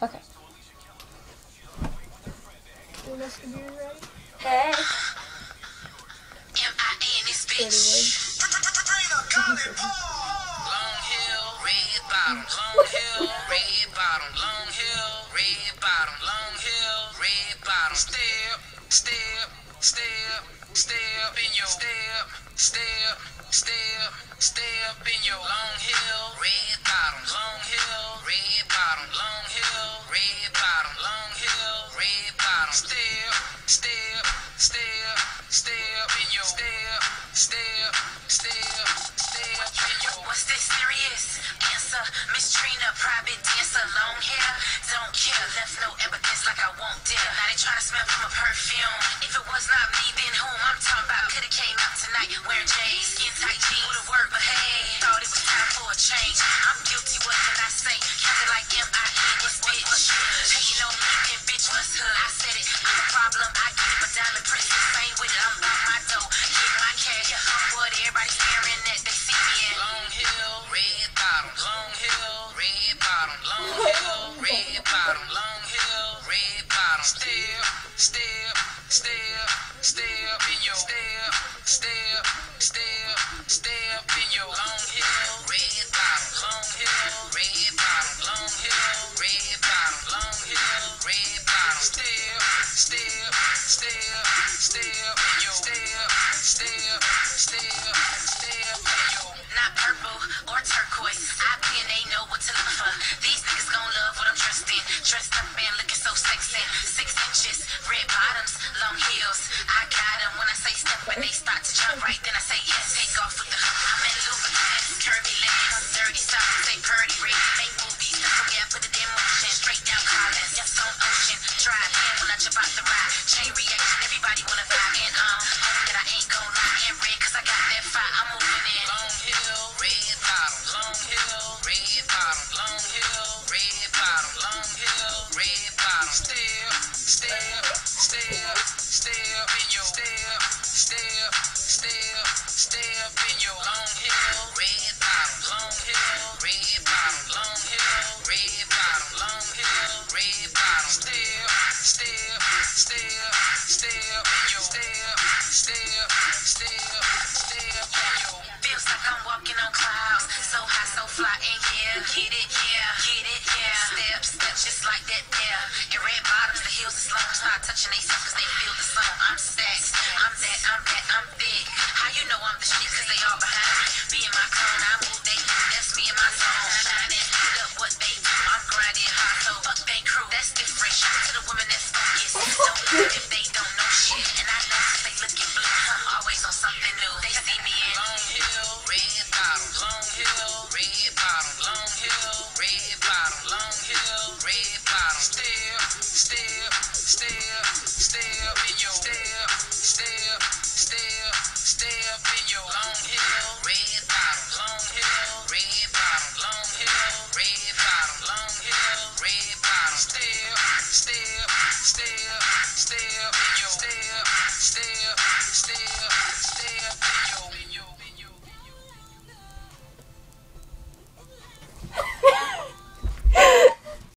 Okay. Mr. Beer ready? Hey. M.I.N. this Pretty bitch. good. Long hill, red bottom. Long hill, red bottom. Long hill, red bottom. Long hill, red bottom. Step, step, step, step in your step, step, step, step in your long hill, red bottom. Long hill, red bottom. Long hill, red bottom. Long hill, red bottom. Step, step, step, step in your step, step, step, step in your. What's this serious? Answer, Miss Trina, private dancer, long hair, don't care, left no evidence like I won't dare. Now they tryna smell from a perfume. If it was not me, then whom? I'm talking about coulda came out tonight wearing J's, skin tight jeans, would've worked, but hey, thought it was time for a change. I'm guilty, what can I say? Counted like M.I.N. this bitch. Hating on me, then bitch what's hood? I said it, no problem, I get it, but diamond princess ain't with it. I'm about my dough, get my cash. I'm what everybody staring at, they see me in. Long hill, red bottom. Long hill, red bottom. Long hill, red bottom. Long hill, red bottom. Step, step, step, step in your step, step, step, step in your long hill, red bottom. Long hill, red bottom. Long hill, red bottom. Long hill, red bottom. Step, step, step, step in your step, step, step, step in your. Not purple or turquoise. I been, they know what to look for. These niggas gon' love what I'm dressed in. Dressed up and looking so sexy. 6 inches, red bottoms, long heels. I got 'em when I say step when they start to jump right. Then I say yes, take off with the hook. I'm in Louboutins, curvy legs, dirty socks, say purdy red. Make movies, that's the way I put it in motion. Straight down Collins, yes on ocean. Dry hand when I jump out the ride. Chain reaction, everybody wanna vibe. And that I ain't gon' lie and red, cause I got that fire, I'm moving in. Long hill, red bottom. Long hill, red bottom. Long hill, red bottom. Long hill, red bottom. Step, step, step, step in your step, step, step, step in your long hill, red bottom. Long hill, red bottom. Long hill, red bottom. Long hill, red bottom. Step, step, step, step in your step, step, step, step in your. Feels like I'm walking on clouds, so high, so fly, and yeah, get it, yeah, step, step, just like that there. And red bottoms, the heels is long, start touching they self cause they feel the song. I'm stacked, I'm that, I'm big. How you know I'm the shit cause they all behind me. Be in my cone, I move, they move, that's me in my zone. Shining, put up what they do, I'm grinding hard, so fuck they crew, that's different. Shout to the women that's focused, don't look if they don't know shit. And I know cause they looking blue, I'm always on something new. They see me in long hill, red bottom. Long hill, red bottom. Long hill, red bottom. Long hill, red bottom. Step, step, step, step in your step, step, step, step in your long hill, red bottom. Long hill, red bottom. Long hill, red bottom. Long hill, red bottom. Step, step, step, step in your step, step, step.